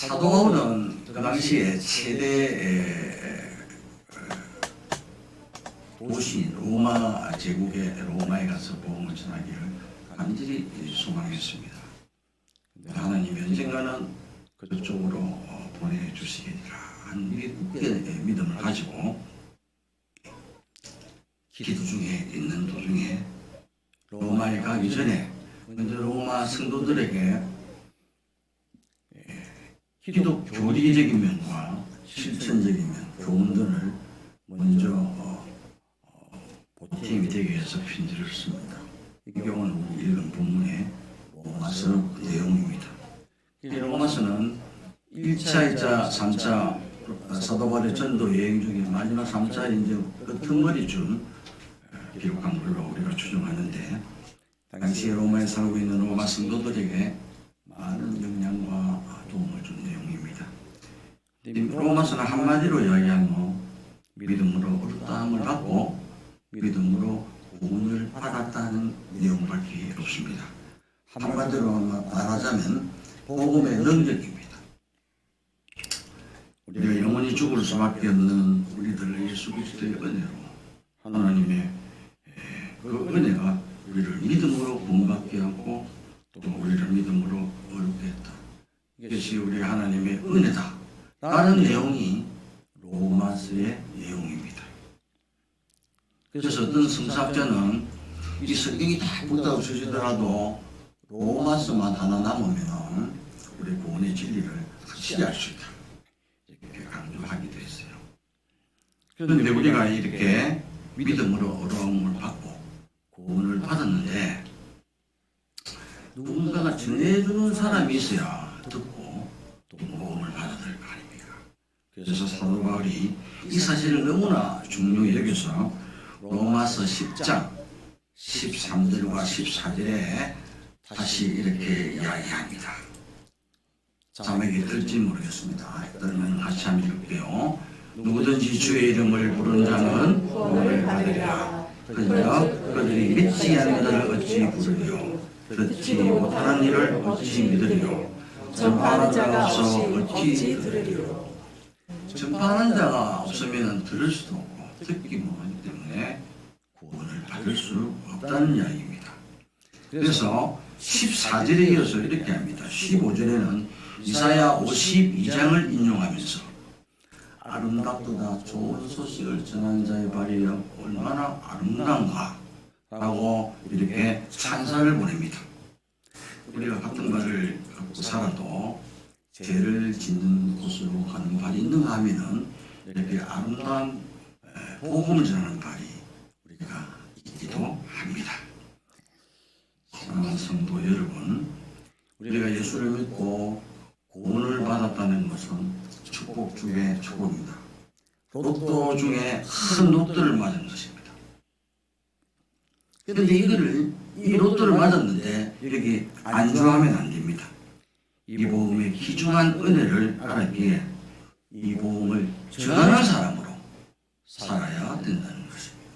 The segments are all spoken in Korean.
사도 바울은 그 당시에 최대 도시인 로마 제국의 로마에 가서 복음을 전하기를 간절히 소망했습니다. 하나님이 언젠가는 그쪽으로 보내주시리라 하는 굳게 믿음을 가지고 기도 중에 있는 도중에 로마에 가기 전에 먼저 로마 성도들에게 기독 교리적인 면과 실천적인 면, 교훈들을 먼저 보탬이 되기 위해서 편지를 씁니다. 이 경우는 우리 읽은 본문의 로마서 내용입니다. 이 로마서는 1차, 2차, 3차 사도 바울의 전도 여행 중에 마지막 3차 이제 끝머리쯤 기록한 걸로 우리가 추정하는데, 당시 로마에 살고 있는 로마 성도들에게 많은 영향과 도움을 준 내용입니다. 로마서는 한마디로 이야기하면 믿음으로 어렵다함을 받고 믿음으로 구원을 받았다는 내용밖에 없습니다. 한마디로 말하자면 복음의 능력입니다. 우리가 영원히 죽을 수밖에 없는 우리들 예수 그리스도의 은혜로 하나님의 그 은혜가 우리를 믿음으로 구원받게 하고 또 우리를 믿음으로 어렵게 했다. 이것이 우리 하나님의 은혜다 라는 내용이 로마서의 내용입니다. 그래서 어떤 성사학자는 이 성경이 다 붙다고 쳐지더라도 로마서만 하나 남으면 우리 구원의 진리를 확실히 알 수 있다, 이렇게 강조하기도 했어요. 그런데 우리가 이렇게 믿음으로 어려움을 받고 구원을 받았는데 누군가가 전해주는 사람이 있어야 듣고 또 구원을 받아야 될 거 아닙니까? 그래서 사도 바울이 이 사실을 너무나 중요히 여겨서 로마서 10장 13절과 14절에 다시 이렇게 이야기합니다. 자막이 뜰지 모르겠습니다. 떨면 같이 한번 읽을게요. 누구든지 주의 이름을 부르는 자는 구원을 받으리라. 그러나 그들이 믿지 않는 자를 어찌 부르리요? 듣지 못하는 일을 어찌 믿으리요? 전파하는 자가 없어 어찌 들으리요? 전파하는 자가 없으면 들을 수도 없고 듣기 못하기 때문에 구원을 받을 수 없다는 이야기입니다. 그래서 14절에 이어서 이렇게 합니다. 15절에는 이사야 52장을 인용하면서 아름답도다 좋은 소식을 전하는 자의 발이 얼마나 아름다운가 라고 이렇게 찬사를 보냅니다. 우리가 같은 발을 갖고 살아도 죄를 짓는 곳으로 가는 발이 있는가 하면은 이렇게 아름다운 복음을 전하는 발이 우리가 있기도 합니다. 사랑하는 성도 여러분, 우리가 예수를 믿고 구원을 받았다는 것은 축복 중에 축복입니다. 로또 중에 큰 로또를 맞은 것입니다. 그런데 이 로또를 맞았는데 이렇게 안주하면 안 됩니다. 이 복음의 귀중한 은혜를 알았기에 이 복음을 전하는 사람으로 살아야 된다는 것입니다.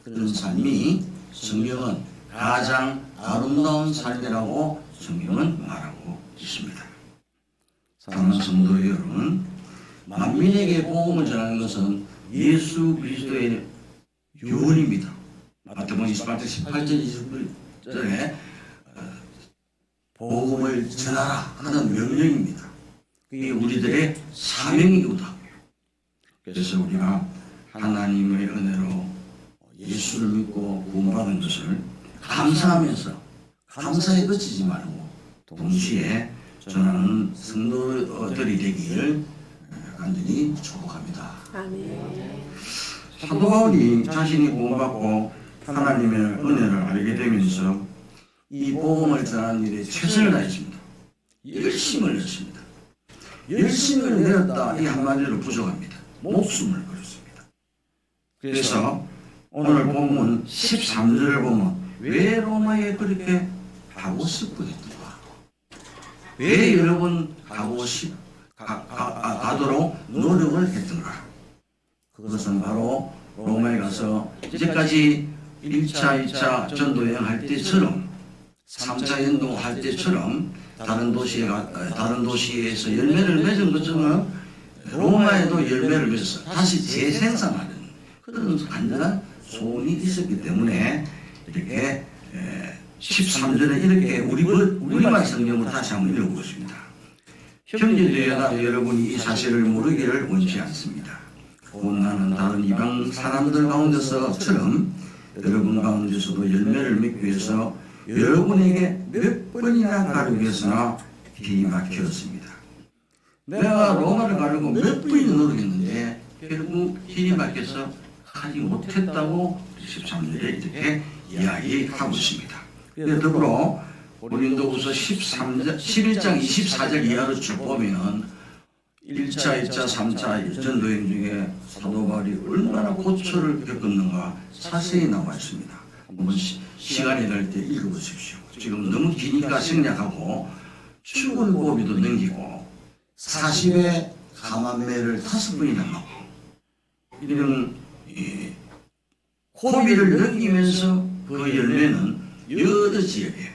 그런 삶이 성경은 가장 아름다운 삶이라고 성경은 말하고 있습니다. 사랑하는 성도 여러분, 만민에게 복음을 전하는 것은 예수 그리스도의 유언입니다. 마태복음 28장 18절 20절에 복음을 전하라 하는 명령입니다. 그게 우리들의 사명이기도 하고요. 그래서 우리가 하나님의 은혜로 예수를 믿고 구원받은 것을 감사하면서 감사에 그치지 말고 동시에 전하는 성도들이 되기를 간절히 축복합니다. 아멘. 사도 바울이 자신이 구원받고 하나님의 은혜를 알게 되면서 이 복음을 전하는 일에 최선을 다했습니다. 열심을 냈습니다. 열심을 내었다 이 한마디로 부족합니다. 목숨을 걸었습니다. 그래서 오늘 본문 13절을 보면 왜 로마에 그렇게 가고 싶고 했던가? 왜 여러 번 가도록 노력을 했던가? 그것은 바로 로마에 가서 이제까지 1차, 2차 전도 여행할 때처럼 3차 연동할 때처럼 다른 도시에서 열매를 맺은 것처럼 로마에도 열매를 맺어서 다시 재생산하는 그런 간절한 소원이 있었기 때문에 이렇게 13절에 이렇게 우리말 성경으로 다시 한번 읽어보겠습니다. 형제되어나 여러분이 이 사실을 모르기를 원치 않습니다. 곧 나는 다른 이방 사람들 가운데서처럼 여러분 가운데서도 열매를 맺기 위해서 여러분에게 몇 번이나 가르치기 위해서나 뒤막혔습니다. 내가 로마를 가려고 몇 번이나 노력했는데 결국 길이 막혀서 하지 못했다고 13절에 이렇게 이야기하고 있습니다. 더불어 고린도후서 11장 24절 이하로 쭉 보면 1차, 2차, 3차 전도행 중에 사도 바울이 얼마나 고초를 겪었는가 자세히 나와 있습니다. 한번 시간이 날 때 읽어보십시오. 지금 너무 기니까 생략하고 출근 고비도 넘기고 40에 감암매를 5번이나 맞고 이런 고비를 넘기면서 그 열매는 여러 지역에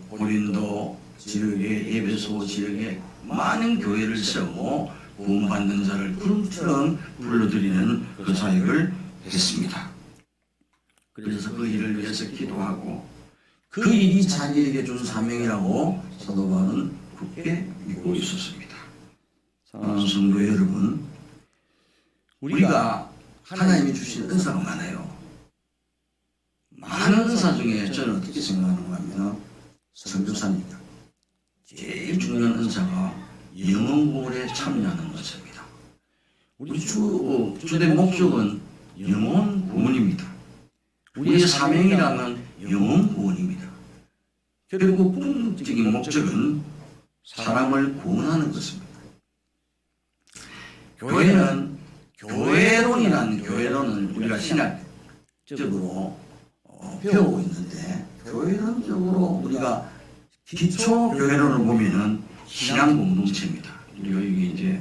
고린도 지역에 에베소 지역에 많은 교회를 세우고 구원받는 자를 구름처럼 불러들이는 그 사역을 했습니다. 그래서 그 일을 위해서 기도하고 그 일이 자기에게 준 사명이라고 사도 바울은 굳게 믿고 있었습니다. 사랑하는 성도 여러분, 우리가 하나님이 주신 은사가 많아요. 많은 은사 중에 저는 어떻게 생각하는가 하면 선교사입니다. 제일 중요한 은사가 영혼구원에 참여하는 것입니다. 우리 주된 목적은 영혼구원입니다. 우리의 사명이라면 영혼구원입니다. 그리고 궁극적인 목적은 사람을 구원하는 것입니다. 교회론은 우리가 신학적으로 배우고 있는데 교회론적으로 우리가 기초 교회론을 보면은 신앙 공동체입니다. 우리가 여기 이제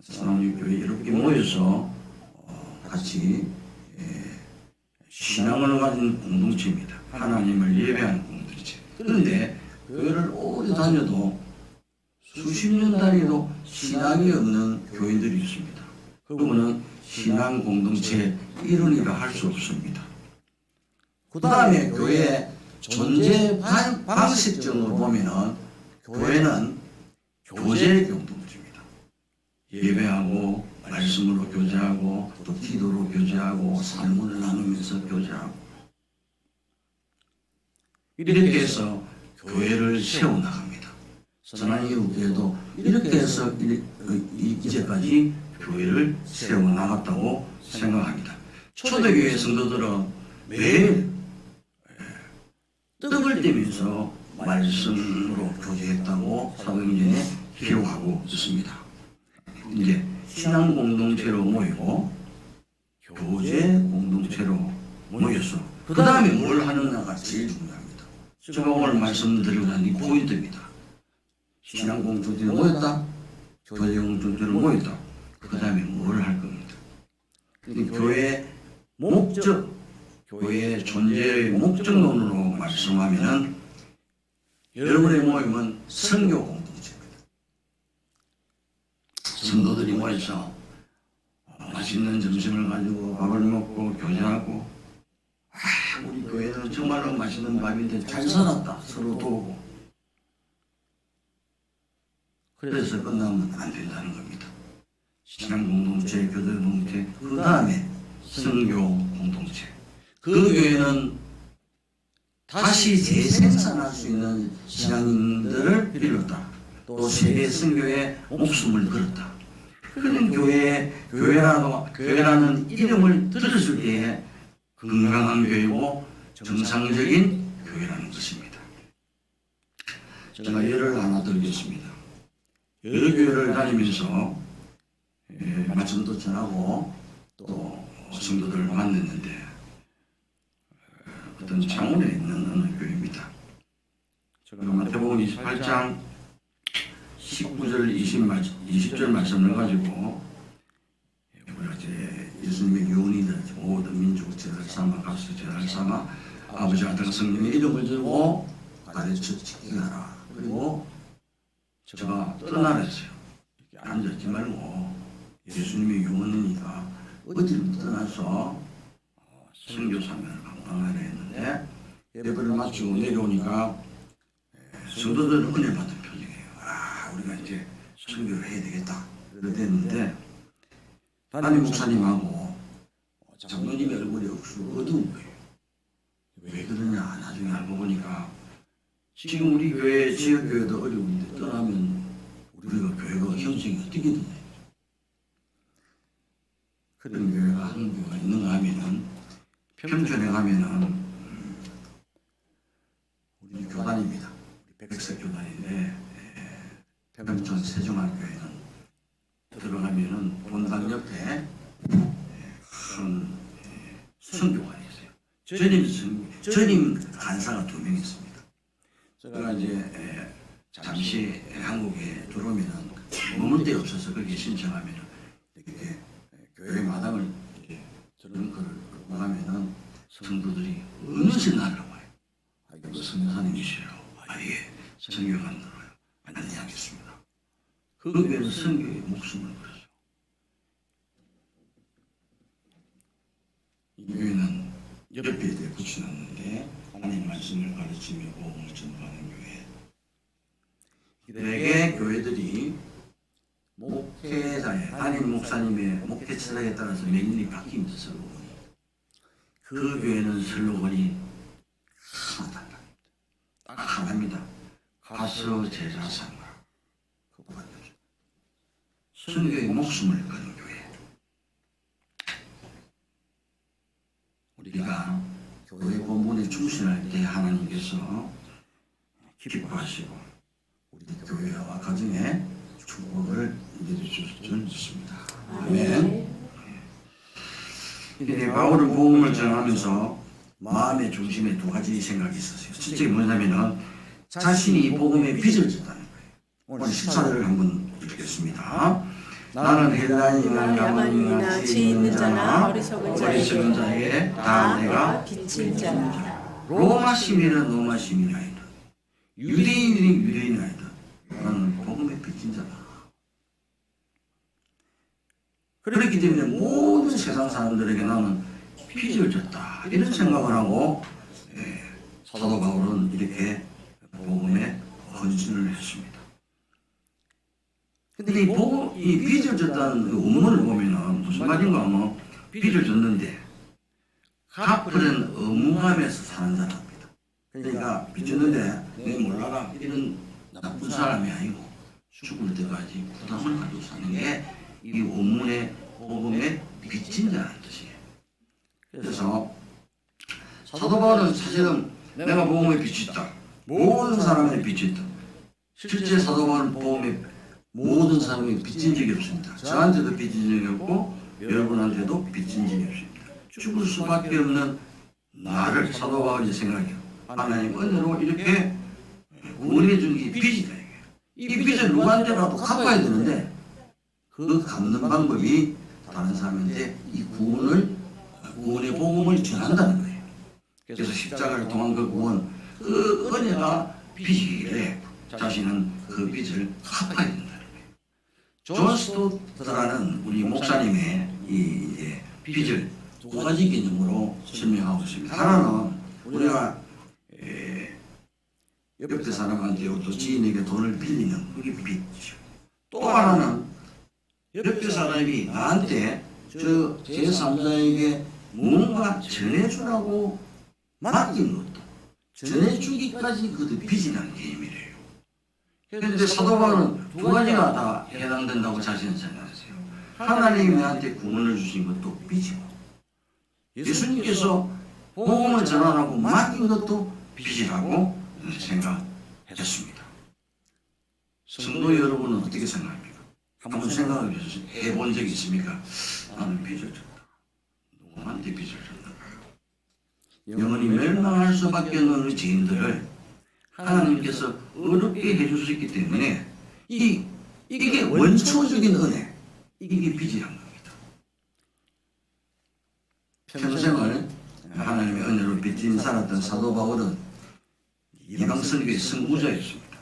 사랑의 교회 이렇게 모여서 같이 신앙을 가진 공동체입니다. 하나님을 예배하는 공동체. 그런데 교회를 오래 다녀도 수십 년 다니도 신앙이 없는 교인들이 있습니다. 그분은 신앙 공동체의 일원이라 할 수 없습니다. 그 다음에 교회의 존재 방식적으로 보면은 교회는 교제 공동체입니다. 예배하고 말씀으로 교제하고 또 기도로 교제하고 삶을 나누면서 교제하고 이렇게 해서 교회를 세워나갑니다. 선한이교회도 이렇게 해서 이제까지 교회를 세워나갔다고 생각합니다. 초대교회 성도들은 매일 떡을 떼면서 말씀으로 교제했다고 사도행전에 기록하고 있습니다. 이제 신앙 공동체로 모이고 교제 공동체로 모였어. 그 다음에 뭘 하느냐가 제일 중요합니다. 제가 오늘 말씀드리고 난 이 포인트입니다. 신앙 공동체로 모였다. 교제 공동체로 모였다. 그 다음에 뭘 할 겁니다. 교회의 목적, 교회의 존재의 목적론으로 말씀하면 여러분의 모임은 선교 공동체입니다. 성도들이 모여서 맛있는 점심을 가지고 밥을 먹고 교제하고 우리 교회는 정말로 맛있는 밥인데 잘 살았다 서로 도우고 그래서 끝나면 안 된다는 겁니다. 신앙 공동체, 교제 공동체, 그 다음에 선교 공동체. 그 교회는 다시 재생산할 수 있는 신앙인들을 빌렸다. 또 세계 선교에 목숨을 걸었다. 그런 교회라는 이름을 들었을 때에 건강한 교회고 정상적인 교회라는 것입니다. 제가 예를 하나 들겠습니다. 여러 교회를 다니면서 말씀도 전하고 또 성도들을 만났는데 어떤 창원에 있는 어느 교회입니다. 제가 마태복음 28장 19절 20절 말씀을 가지고 우리가 이제 예수님의 교훈이들 모든 민족 제를 삼아 가수 제를 삼아 아버지 아들 성령의 이름을 들고 가르쳐 지키게 하라. 그리고 제가 떠나라 했어요. 이렇게 앉았지 말고 예수님이 유언이니까 어디를 떠나서 선교사면을 강당하려 했는데 예배를 마치고 내려오니까 성도들은 은혜 받은 표정이에요. 아, 우리가 이제 선교를 해야 되겠다. 그랬는데 담임 목사님하고 장로님의 얼굴이 억수로 어두운 거예요. 왜 그러냐 나중에 알고 보니까 지금 우리 교회 지역교회도 어려운데 떠나면 우리가 교회가 형성이 어떻게 되냐. 그런 교회가 한 교회가 있는가 하면은 평촌에 가면은 우리 교단입니다. 백색 교단인데 평촌 세종학교에는 들어가면은 본당 옆에 큰 선교관이 있어요. 전임 간사가 2명 있습니다. 제가 이제 잠시 한국에 들어오면은 머물 데 없어서 거기 신청하면은 이렇게 교회 마당을 이렇게 저런 걸 끌고 가면은 성도들이 어느새 날라와요. 아, 이거 선교사님이시요. 아, 예, 선교관 들어요. 안내하겠습니다. 그 교회는 선교에 목숨을 걸었어요. 이 교회는 옆에 붙여놨는데 하나님 말씀을 가르치며 복음을 전파하는 교회. 대개 교회들이 목회자의 담임 목사님의 목회 철학에 따라서 매년이 바뀝니다. 슬로건이. 그 교회는 슬로건이 하나다. 딱 하나입니다. 가서 제자 삼으라. 그거밖에 없어요. 선교의 목숨을 거는 교회. 우리가 교회 본분에 충실할 때 하나님께서 기뻐하시고 우리 교회와 가정에 축복을 내려주셨으면 좋습니다. 아멘. 이제 바울은 복음을 전하면서 마음의 중심에 2가지 생각이 있었어요. 첫째 뭐냐면은 자신이 복음의 빚을 졌다는 거예요. 오늘 14절을 한번 읽겠습니다. 나는 헬라인이나 야만인이나 지 있는 자나 어리석은 자에게 다 내가 빚진 자라. 로마 시민은 로마 시민이 아니다. 유대인이 유대인이 아니다. 나는 복음의 빚진 자다. 그렇기 때문에 모든 세상 사람들에게 나는 빚을 졌다. 이런 생각을 하고 사도 바울은 이렇게 복음에 헌신을 했습니다. 근데 이 빚을 졌다는 의문을 보면은 무슨 말인가 하면 빚을 졌는데 갚으려는 의무감에서 사는 사람입니다. 그러니까 빚 졌는데 내 몰라라 이런 나쁜 사람이 아니고 죽을 때까지 부담을 가지고 사는 게 이 의문의 복음에 빚진 자라는 뜻이에요. 그래서 사도 바울은 사실은 내가 복음에 빚있다. 모든 사람의 빚이 있다. 실제 사도 바울은 복음에 모든 사람이 빚진 적이 없습니다. 저한테도 빚진 적이 없고 여러분한테도 빚진 적이 없습니다. 죽을 수밖에 없는 나를 사도 바울이 생각해요. 하나님 은혜로 이렇게 구원해 준 게 빚이다. 이 빚을 누구한테라도 갚아야 되는데 그 갚는 방법이 다른 사람한테 이 구원의 복음을 전한다는 거예요. 그래서 십자가를 통한 그 구원, 그 은혜가 빚이기에 자신은 그 빚을 갚아야 된다는 거예요. 존 스토트라는 우리 목사님의 이 빚을 2가지 개념으로 설명하고 있습니다. 하나는 우리가 옆에 사람한테 또 지인에게 돈을 빌리는 그게 빚이죠. 또 하나는 옆에 사람이 나한테 저 제3자에게 뭔가 전해주라고 맡긴 것도 전해주기까지 그것도 빚이라는 개념이래요. 그런데 사도 바울은 2가지가 다 해당된다고 자신은 생각하세요. 하나님이 나한테 구원을 주신 것도 빚이고 예수님께서 복음을 전하라고 맡긴 것도 빚이라고 생각했습니다. 성도 여러분은 어떻게 생각합니까? 한번 생각을 해본 적이 있습니까? 나는 빚을 졌다. 누구한테 빚을 졌는가? 영원히 멸망할 수밖에 없는 죄인들을 하나님께서 어렵게 해주셨기 때문에 이게 원초적인 은혜, 이게 빚이란 겁니다. 평생을 하나님의 은혜로 빚진 살았던 사도 바울은 이방 선교의 선구자였습니다.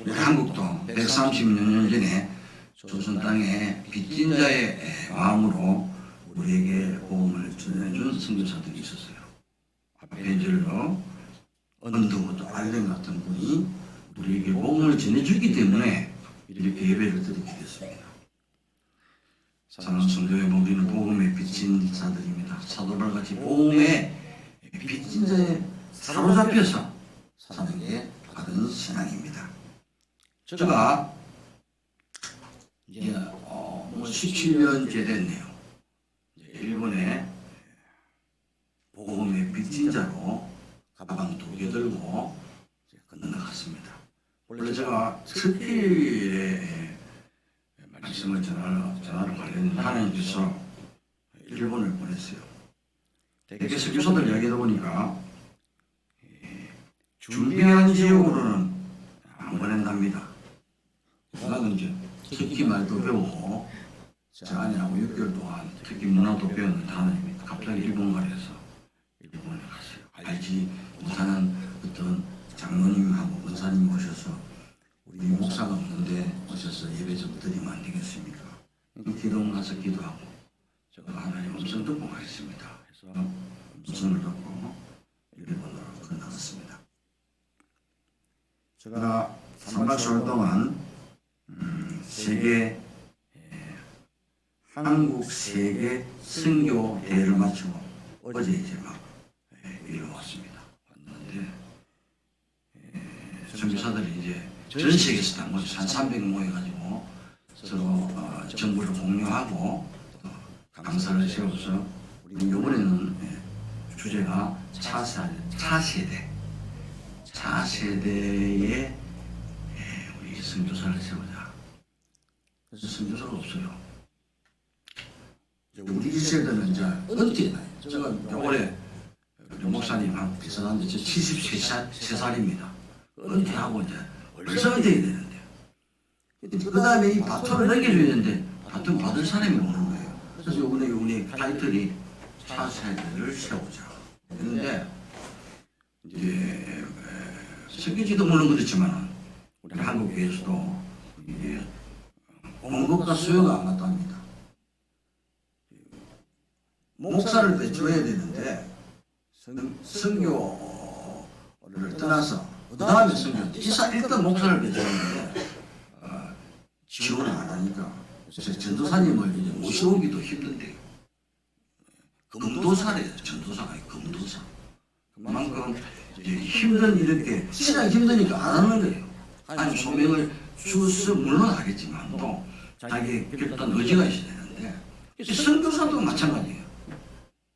우리 한국도 130년 전에 조선 땅에 빚진 자의 마음으로 우리에게 복음을 전해준 선교사들이 있었어요. 앞에 절로 언더우드 알렌 같은 분이 우리에게 복음을 전해주기 때문에 이렇게 예배를 드리게 됐습니다. 사랑하는 성도 여러분, 우리는 복음에 빚진 자들입니다. 사도발같이 복음에 빚진 자에 사로잡혀서 사는 게 바른 신앙입니다. 제가 이제 17년째 됐네요. 일본에 복음의 빚진 자로 가방 2개 들고 건너갔습니다. 원래 제가 특필에 말씀을 전하러 가려는 하나님께서 일본을 보냈어요. 대개 설교사들 이야기하다 보니까 준비한 지역으로는 안 보낸답니다. 나는 이제 터키 말도 배우고 제 아내하고 6개월 동안 터키 문화도 배웠는데 하나님이 갑자기 일본 가래서 일본에 갔어요. 알지 못하는 어떤 장로님하고 권사님 오셔서 우리 목사가 없는데 오셔서 예배 좀 드리면 안 되겠습니까? 기도원 가서 기도하고 제가 하나님 음성 듣고 가겠습니다. 해서 음성을 듣고 일본으로 건너갔습니다. 제가 3박 4일 동안 한국 세계 선교 대회를 마치고 어제 이제 막 일로 왔습니다. 왔는데 선교사들이 이제 전 세계에서 다 모여서 한 300명 모여가지고 서로 정보를 공유하고 또 강사를 세워서 우리 이번에는 주제가 차세대의 우리 선교사를 세우자. 그래서 선교사가 없어요. 우리 세대는 이제 은퇴나요. 제가 올해 목사님하고 비슷한데 저 73살입니다. 은퇴하고 이제 얼른 은퇴해야 되는데 그 다음에 이 바톤을 넘겨줘야 되는데 바톤 받을 사람이 없는 거예요. 그래서 이번에 타이틀이 차세대를 세우자. 그런데 이제 생기지도 모르는 그렇지만 우리 한국 교회에서도 이게 공급과 수요가 안 맞답니다. 목사를 배출해야 되는데 선교를 떠나서 그 다음에 선교 일단 목사를 배출하는데 지원을 안 하니까 전도사님을 이제 모셔오기도 힘든데요. 금도사래요. 전도사가 금도사. 그만큼 이제 힘든 이렇게 신앙이 힘드니까 안 하는 거예요. 아니 소명을 주서 물론 하겠지만 또 자기 결단 의지가 있어야 되는데 선교사도 마찬가지예요.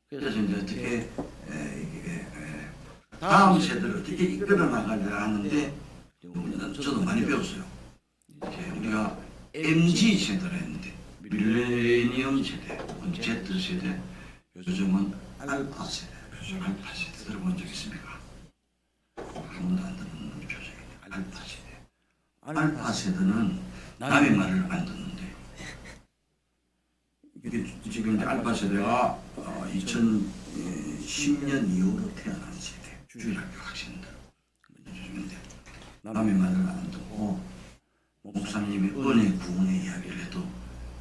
그래서 이제 어떻게 다음 세대를 어떻게 이끌어 나가려 하는데 저도 많이 배웠어요. 이제 우리가 MZ 세대를 했는데 밀레니엄 세대, Z 세대, 요즘은 알파 세대. 알파 세대 들어본 적 있습니까? 한 번도 안 듣는 표정이에요. 알파 세대. 알파 세대는 남의 말을 안 듣는데 이게 지금 알파 세대가 2010년 이후로 태어난 세대. 주일학교 학생들. 남의 말을 안 듣고 목사님이 은혜 구원의 이야기를 해도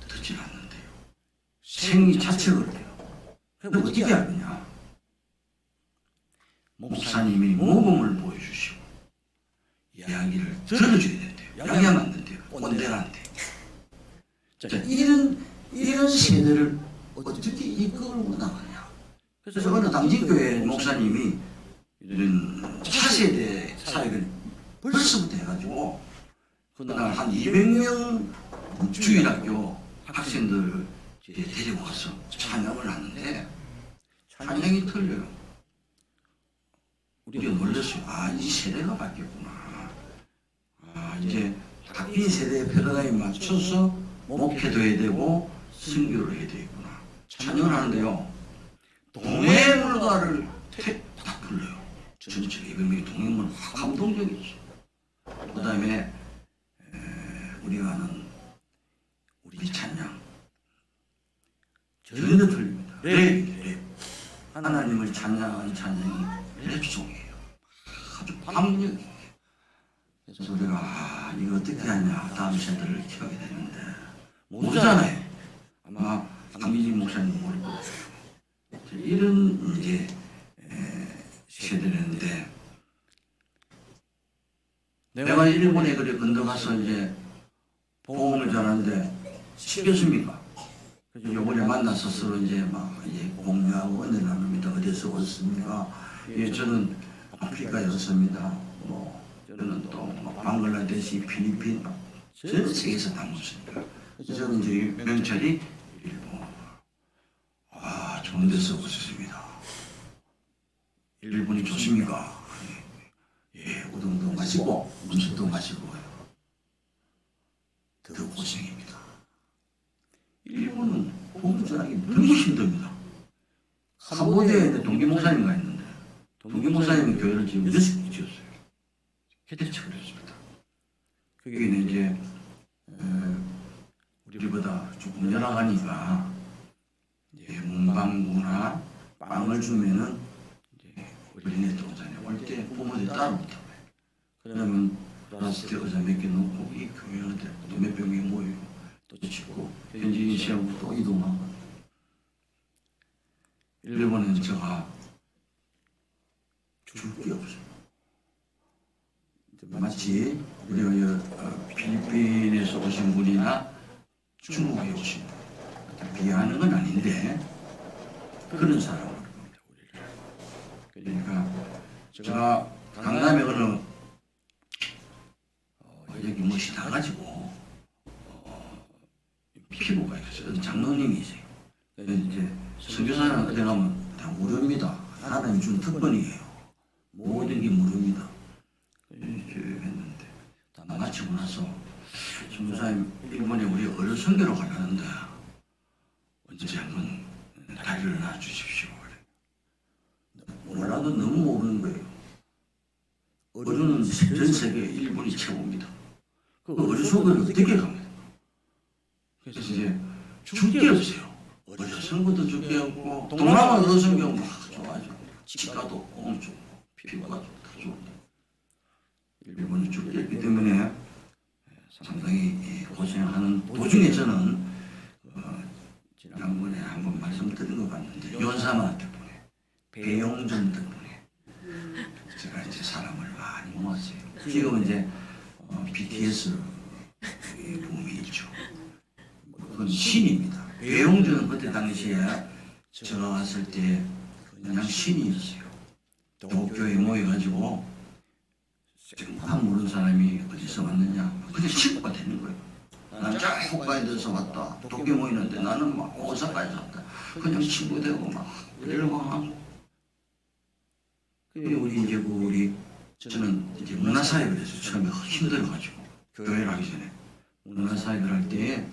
듣지 않는데요. 생리 자체가 그래요. 그럼 어떻게 할 거냐? 목사님이 모범을 보여주시고 이야기를 들어줘야 된대요. 양해하면 안 된대요. 꼰대한테. 자, 이런 세대를 어떻게 이끌고 나가냐? 그래서 어느 당진교회 목사님이 이런 차세대 사역을 벌써부터 해가지고 그날 한 200명 주일학교 학생들을 데리고 와서 찬양을 하는데 찬양이 틀려요. 우리가 놀랐어요. 이 세대가 바뀌었구나. 이제 바뀐 세대의 패러다임에 맞춰서 목회도 해야 되고 선교를 해야 되겠구나. 찬양을 하는데요. 동해물가를 다 불러요. 전체 200명이 동해물 감동적이었어요. 그 다음에 우리가 하는 우리 찬양 전혀 틀립니다. 랩. 하나님을 찬양하는 찬양이 랩송이에요. 아주 감격이에요. 그래서 그래서 우리가 이거 어떻게 하냐 다음 세대를 키워야 되는데 모르잖아요. 아마 강민지 목사님 모를 거예요. 이런 이제 세대인데 내가 일본에 그래 건너가서 이제 복음을 전하는데 쉽겠습니까? 그래서 요번에 만나서 서로 이제 막 이제 공유하고 은혜 나눕니다. 어디서 왔습니까? 예, 저는 아프리카였습니다. 뭐 저는 또 막 방글라데시, 필리핀 전 세계에서 다 묻습니다. 그래서 저는 이제 명찰이 일본 좋은 데서 오셨습니다. 일본이 좋습니까? 예, 우동도 마시고 음식도 마시고 더 고생입니다. 일본은 공부전하기 너무 힘듭니다. 캄보디아에 동기 목사님가 있는데 동기 목사님이 교회를 지금 6개 지었어요. 개대책을 했습니다. 거기는 이제 우리보다 조금 연하가니까 문방구나 빵을 주면은 이제 어린애 동산에 올 때 부모들이 따라오다고 해요. 그러면 플라스틱 의자 몇 개 놓고 이 교회한테 또 몇 명이 모이고 또 짓고 현지인 시하고 또 이동하고. 일본은 제가 줄 게 없어요. 마치 우리가 필리핀에서 오신 분이나 중국에 오신 분 비하하는 건 아닌데 그런 사람으로 봅니다. 우리를. 그러니까 제가 강남에 어느 여기 무엇이 나가지고 피부가 있어요. 장로님이세요. 이제 선교사는 어디 가면 다 무료입니다. 하나님 준 특권이에요. 모든 게 무료입니다. 했는데 다 마치고 나서 선교사님 일본에 우리 어른 선교로 가려는데 언제 한번 다리를 놔주십시오. 몰라도 너무 모르는 거예요. 어른은 전 세계 일본이 최고입니다. 그 어른 소개를 어떻게 갑니까? 그래서 이제 줄 게 없어요. 어른 선교도 줄 게 없고 동남아 어른 선교 막 좋아하죠. 치과도 엄청 피부가 다 좋은데 일본은 줄 게 없기 때문에 상당히 고생하는 도중에 저는 지난번에 한번 말씀드린 것 같은데 연사마 덕분에 배용준 덕분에 제가 이제 사람을 많이 모았어요. 지금은 이제 BTS 붐이 있죠. 그건 신입니다. 배용준은 그때 당시에 제가 왔을 때 그냥 신이었어요. 도쿄에 모여가지고 정말 모르는 사람이 어디서 왔느냐 그냥 친구가 되는 거예요. 나는 홋카이도에서 왔다. 도쿄 모이는데 나는 막 오사카에서 왔다. 그냥 친구 되고 막 이러고 하고. 우리 저는 이제 문화사역을 했어요. 처음에 힘들어가지고 교회를 하기 전에 문화사역을 할 때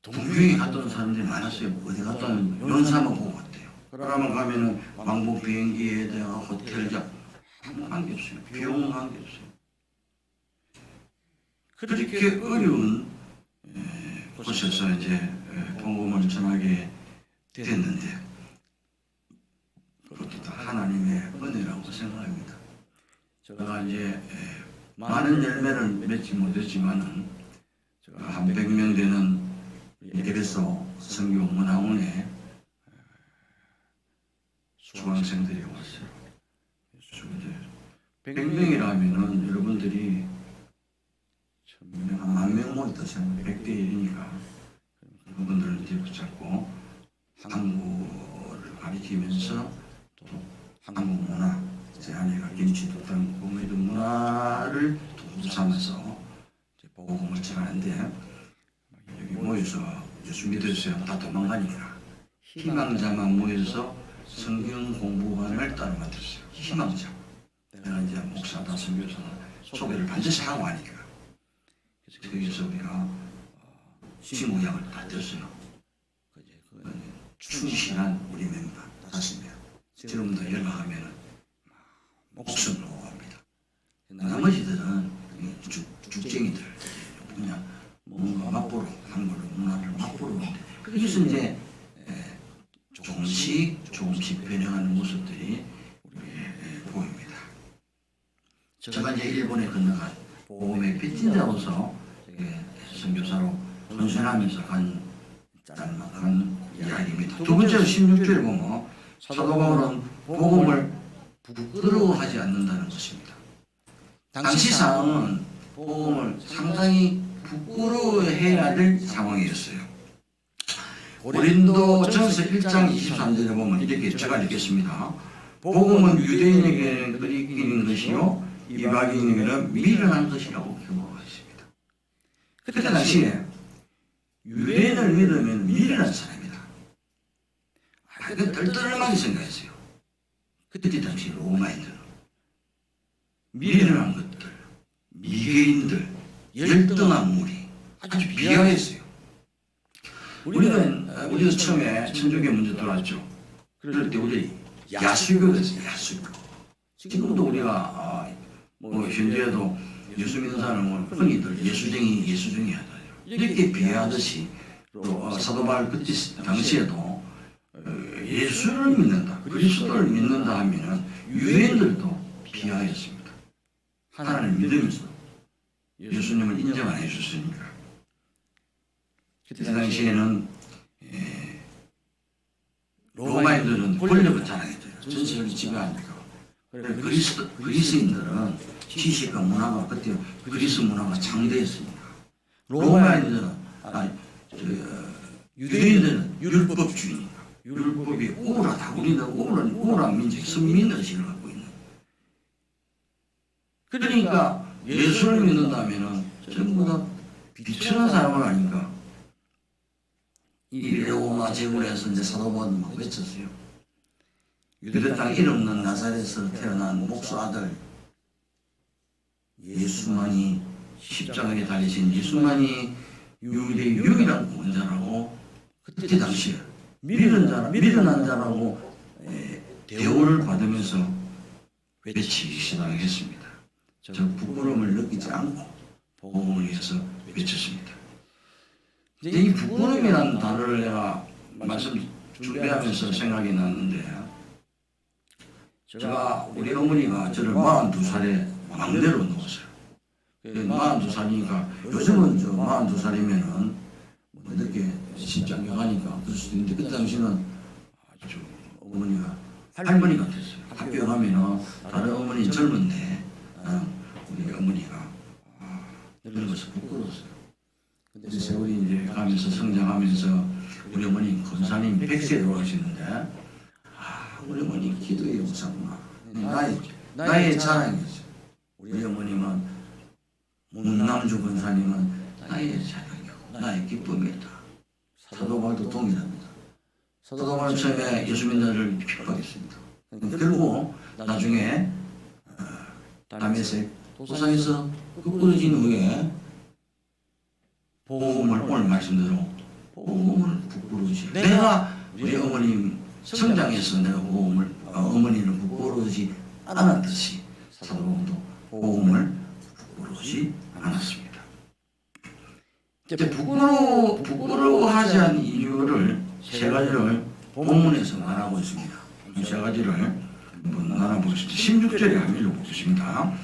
동경에 갔다 온 사람들이 많았어요. 어디 갔다 오면 연사만 보고 갔대요. 그러면 가면은 왕복 비행기에 대한 호텔장 한 게 없어요. 비용은 한 게 없어요. 그렇게 어려운 곳에서 이제 복음을 전하게 됐는데 그것도 다 하나님의 은혜라고 생각합니다. 제가 이제 많은 열매를 맺지 못했지만은 제가 한 100명 되는 에베소 선교 문화원에 수강생들이 왔어요. 100명이라면은 여러분들이 1000명, 10,000명 모였다 생각하면 100대 1이니까 그분들을 이제 붙잡고 한국어를 가르치면서 또 한국 문화, 제 아내가 김치도 담고 이런 문화를 도구 삼아서 복음을 전하는데 여기 모여서 예수 믿으세요. 다 도망가니까 희망자만 모여서 성경 공부관을 따로 만들었어요. 희망자. 내가 이제 목사다 선교사다 소개를 반드시 하고 하니까 그래서 거기서 우리가 신구약을 다 떴어요. 충실한 우리 멤버 5명. 지금도 연락하면은 목숨을 오합니다. 나머지들은 죽쟁이들 그냥 뭔가 맛보러 한국어 문화를 맛보러 오는데 그래서 이제 조금씩 변해가는 모습들이 우리에게 보입니다. 제가 이제 일본에 건너가 가로서 선교사로 전선하면서 간 짤막한 이야기입니다. 두 번째로 16절에 보면 사도 바울은 복음을 부끄러워하지 않는다는 것입니다. 당시 상황은 복음을 상당히 부끄러워해야 될 상황이었어요. 고린도 전서 1장 23절에 보면 이렇게 제가 읽겠습니다. 복음은 유대인에게는 끓이기는 것이요 이방인에게는 미련한 것이라고 경고하십니다. 그때 당시에 유대인을 믿으면 미련한 사람이다. 그건 떨떨하게 생각했어요. 그때 당시 로마인들은 미련한 것들, 미개인들, 열등한 무리 아주 비하했어요. 우리가 처음에 천주교 먼저 들어왔죠. 그럴 때 우리 야수교였어요. 야수교. 지금도 우리가 현재에도 예수 믿는 사람은 흔히들 예수쟁이 하잖아요. 이렇게 비하하듯이 또 사도 바울 그때 당시에도 예수를 믿는다, 그리스도를 믿는다 하면은 유대인들도 비하했습니다. 하나님을 믿으면서 예수님을 인정 안 해줬으니까. 그때 당시에는 로마인들은 권력을 자랑했어요. 전 세계를 지배하니까. 그리스인들은 지식과 문화가 그때 그리스 문화가 창대했으니까. 로마인들은 유대인들은 율법주의니까. 율법이 우울하다. 우리는 우울한 민족, 선민의식을 갖고 있는. 그러니까 예수를 믿는다면은 전부 다 비천한 사람은 아닌가. 이 로마 제국에서 이제 사도 바울이 막 외쳤어요. 유대 땅 이름 없는 나사렛에서 태어난 목수 아들 예수만이 십자가에 달리신 예수만이 유대의 유일한 구원자라고 그때 당시에 미련한 자라고 대우를 받으면서 외치기 시작했습니다. 저 부끄러움을 느끼지 않고 복음을 위해서 외쳤습니다. 이 부끄러움이라는 단어를 내가 말씀 준비하면서 생각이 났는데, 제가 우리 어머니가 저를 42살에 막내로 넣었어요. 42살이니까 요즘은 42살이면은 이렇게 신장경하니까 그럴 수도 있는데 그때 당시는 아주 어머니가 할머니 같았어요. 학교 가면은 다른 어머니 젊은데 우리 어머니가 늙어서 부끄러웠어요. 근데 세월이 이제 가면서 성장하면서 우리 어머니 권사님 100세에 돌아가시는데 우리 어머니 기도의 용사구나. 나의 자랑이었어요. 우리 어머님은 문남주 권사님은 나의 자랑이고 나의 기쁨이었다. 사도 바울도 동일합니다. 사도 바울 처음에 예수 믿는 자를 핍박했습니다. 결국 나중에 다메섹 도상에서 부끄러진 후에 복음을 오늘 말씀대로 복음을 부끄러우지. 내가 우리 어머님 성장해서 내가 어머니를 부끄러우지 않았듯이 사도 바울도 복음을 부끄러우지 않았습니다. 이제 부끄러워하지 않은 이유를 세 가지를 본문에서 말하고 있습니다. 이 세 가지를 한번 나눠보겠습니다. 16절에 한번 읽어보겠습니다.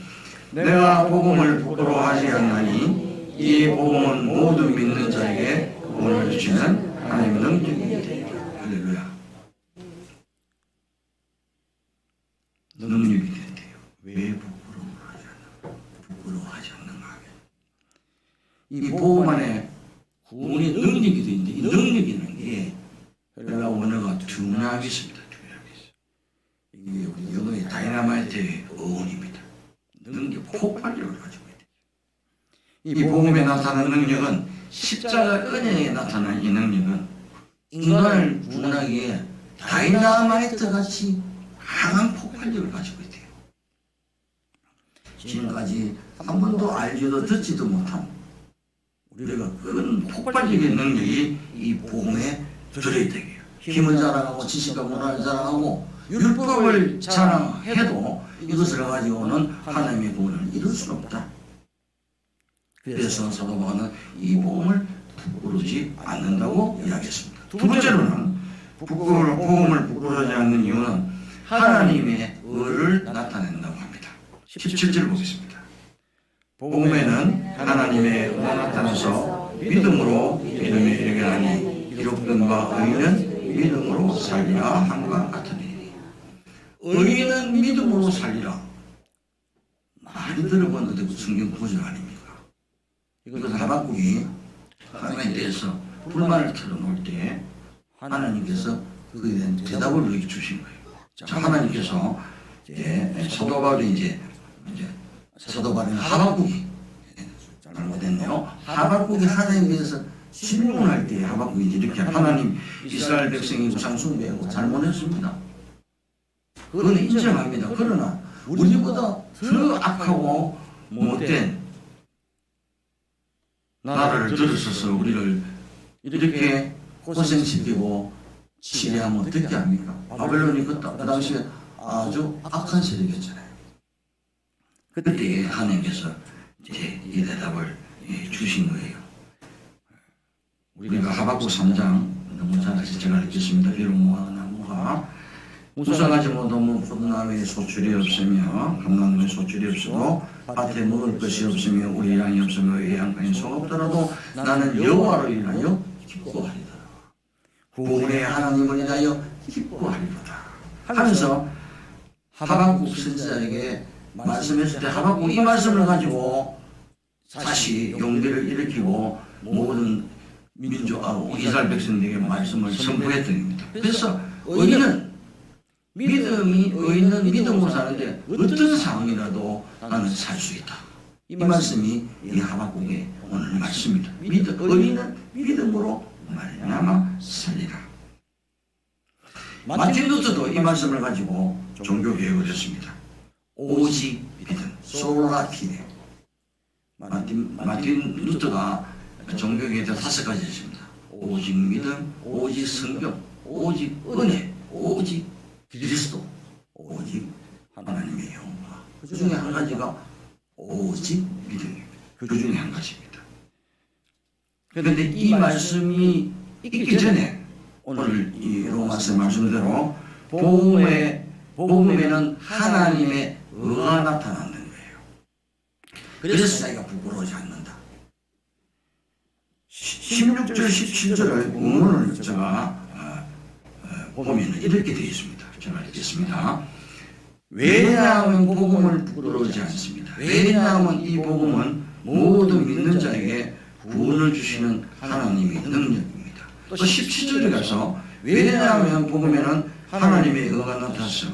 내가 복음을 부끄러워하지 않나니 이 복음은 모두 믿는 자에게 구원을 주시는 하나님의 능력이다. 할렐루야. 능력이 된대요. 왜 부끄러워하지 않는가 하면 이 복음 안에 구원의 능력이 되는데 이 능력이라는 게 헬라 원어가 듀나미스입니다. 이게 우리 영어의 다이나마이트의 어원입니다. 능력, 폭발력을 가지고 있다. 이 복음에 나타난 능력은 십자가 은혜에 나타난 이 능력은 인간을 구원하기에 다이나마이트 같이 강한 폭발력을 가지고 있대요. 지금까지 한 번도 알지도 듣지도 못한 우리가 큰 폭발적인 능력이 이 복음에 들어있대요. 힘을 자랑하고 지식과 문화를 자랑하고 율법을 자랑해도 이것을 가지고는 하나님의 구원을 이룰 수는 없다. 그래서 사도 바울은 이 복음을 부끄러우지 않는다고 이야기했습니다. 두 번째로는 복음을 부끄러워하지 않는 이유는 하나님의 의를 나타낸다고 합니다. 17절 보겠습니다. 복음에는 하나님의 하나님의 은혜가 나타나서 믿음으로 믿음에 이르게 하니 기록된 바 의인은 믿음으로 살리라 함과 같으니. 의인은 믿음으로 살리라. 많이 들어본 어디 성경 구절 아닙니까? 이것은 하박국이 하나님에 대해서 불만을 털어놓을 때 하나님께서 그에 대한 대답을 우리에게 주신 거예요. 자, 하나님께서 사도 바울이 이제 사도 바울은 하박국이 잘못했네요. 하박국이 하나님에 대해서 질문할 때 하박국이 이렇게 하나님 이스라엘 백성이 우상 숭배하고 잘못했습니다. 그건 인정합니다. 그러나 우리보다 더 악하고 못된 나라를 들어서서 우리를 이렇게 고생시키고 치리하면 어떻게 합니까? 바벨론이 그 당시에 아주 악한 세력이었잖아요. 그때 하나님께서 이제 이 대답을 주신 거예요. 우리가 하박국 3장 너무 잘 아시죠? 제가 읽겠습니다. 비록 무화과나무가 무성하지 못하면 포도나무에 소출이 없으며 감나무에 소출이 없어도 밭에 먹을 것이 없으며 우리 양이 없으며 외양간에 소 없더라도 나는 여호와로 인하여 기뻐하리라. 구원의 하나님을 인하여 기뻐하리로다 하면서 하박국 선지자에게 말씀했을 때 하박국 이 말씀을 가지고 다시 용기를 일으키고 모든 민족하고 이스라엘 백성들에게 말씀을 선포했던 겁니다. 그래서 의인은 믿음으로 사는데 어떤 상황이라도 나는 살 수 있다. 이 말씀이 이 하박국의 오늘 말씀입니다. 의인은 믿음으로 말미암아 살리라. 마틴 루터도 이 말씀을 가지고 종교개혁을 했습니다. 오직 믿음, 솔라 피데. 마틴 루터가 종교개혁에 5가지 있습니다. 오직 믿음, 오직 성경, 오직 은혜, 오직 그리스도, 오직 하나님의 영화. 그 중에 한 가지가 오직 믿음입니다. 그 중에 한 가지입니다. 그런데 이 말씀이 있기 전에 오늘 이 로마서 말씀대로 복음에는 하나님의 의가 나타나는 거예요. 그래서 자기가 부끄러워하지 않는다. 16절, 17절을 본문을 제가 보면 이렇게 되어 있습니다. 제가 읽겠습니다. 왜냐하면 복음을 부끄러워하지 않습니다. 왜냐하면 이 복음은 모든 믿는 자에게 구원을 주시는 하나님의 능력입니다. 또 17절에 가서 왜냐하면 복음에는 하나님의 의가 나타나서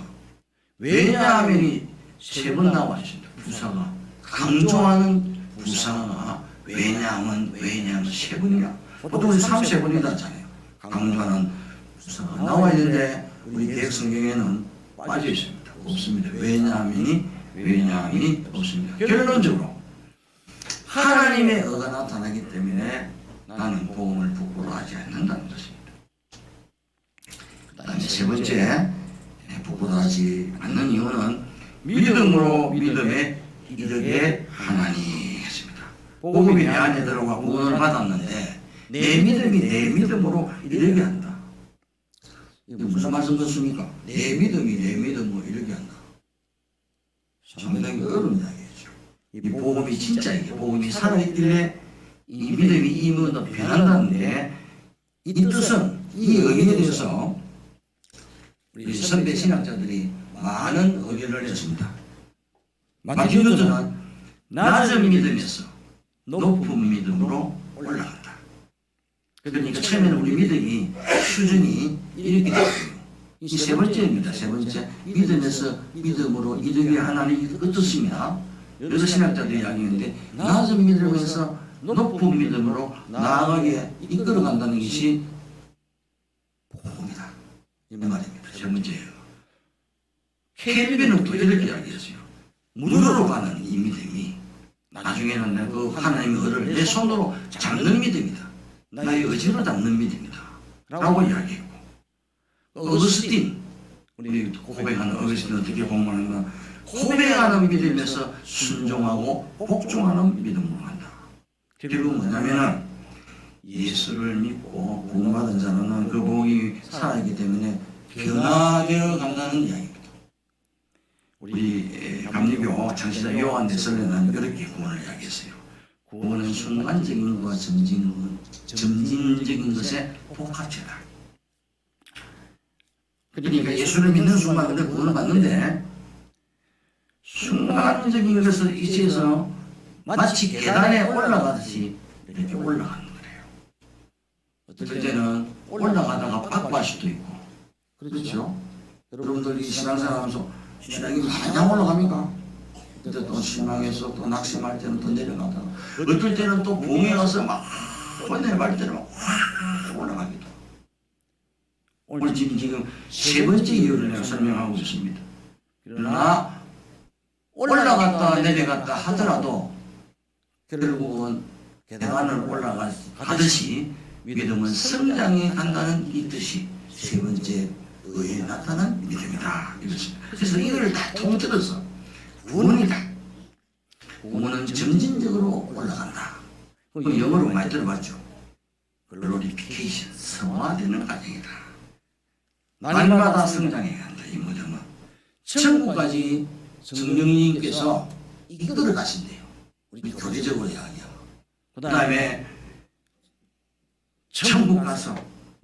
왜냐하면이 3번 나와 있습니다. 부사가 강조하는 부사가 왜냐하면 3번이야. 보통 3-4번이다 하잖아요. 강조하는 부사가 나와 있는데 우리 개혁 성경에는 빠져 있습니다. 없습니다. 왜냐하면이 없습니다. 결론적으로 하나님의 의가 나타나기 때문에 나는 복음을 부끄러워하지 않는다는 것입니다. 그 다음에 3번째, 부끄러워하지 않는 이유는 믿음으로 믿음에 이르게 하나니 했습니다. 복음이 내 안에 들어가 구원을 받았는데 내 믿음이 내 믿음으로 이르게 한다. 이게 무슨 말씀 같습니까? 내 믿음이 내 믿음으로 이르게 한다. 상당히 어려운 이야기죠. 이 복음이 진짜 이게 복음이 살아있길래 이 믿음이 이 믿음으로 변한다는데 이 뜻은 이 의미에 대해서 우리 선배 신학자들이 많은 의견을 했습니다. 마틴 루터는 낮은 믿음에서 높은 믿음으로 올라간다. 그러니까 처음에는 우리 믿음이 수준이 이렇게 됐어요. 이 3번째입니다. 3번째, 믿음에서 믿음으로 이르게 하나님 어떻습니까? 여러 신학자들이 이야기하는데 낮은 믿음에서 높은 믿음으로 나아가게 이끌어간다는 것이 복음이다. 이 말입니다. 3번째예요. 켈빈은 또 이렇게 이야기했어요. 무료로 가는 이 믿음이 나중에는 그 하나님의 의를 내 손으로 잡는 믿음이다. 나의 의지로 잡는 믿음이다. 라고 이야기했고 어거스틴, 우리 고백하는 어거스틴은 어떻게 공부하는가? 고백하는 믿음에서 순종하고 복종하는 믿음으로 간다. 결국은 뭐냐면은 예수를 믿고 구원받은 자는 그 복이 살아있기 때문에 변화되어 간다는 이야기입니다. 우리 감리교 창시자 요한 대설에는 그렇게 구원을 이야기했어요. 구원은 순간적인 것과 점진적인 것의 복합체다. 그러니까 예수를 믿는 순간 근데 구원을 받는데 순간적인 것을 이치해서 마치 계단에 올라가듯이 이렇게 올라가는 거예요. 어떨 때는 올라가다가 바꿔할 수도 있고 그렇죠? 여러분들 이 신앙생활하면서 신앙이 마냥 올라갑니까? 근데 또 실망해서 또 낙심할 때는 더 내려가다가 어떨 때는 또 봄에 와서 막 내려갈 때는 막 확 올라가기도 하고 오늘 지금 세 번째 이유를 내가 설명하고 있습니다. 그러나 올라갔다 내려갔다 하더라도 결국은 계단을 올라가듯이 믿음은 성장해 간다는 이 뜻이 세 번째 의에 나타난 믿음이다 이것입니다. 그래서 이걸 다 통틀어서 구원이다. 구원은 점진적으로 올라간다. 영어로 많이 들어봤죠. 글로리피케이션, 성화되는 과정이다. 날마다 성장해 간다. 이 믿음은 천국까지 성령님께서 이끌어 가신대요. 우리 교리적으로 이야기하고 그 다음에 천국 가서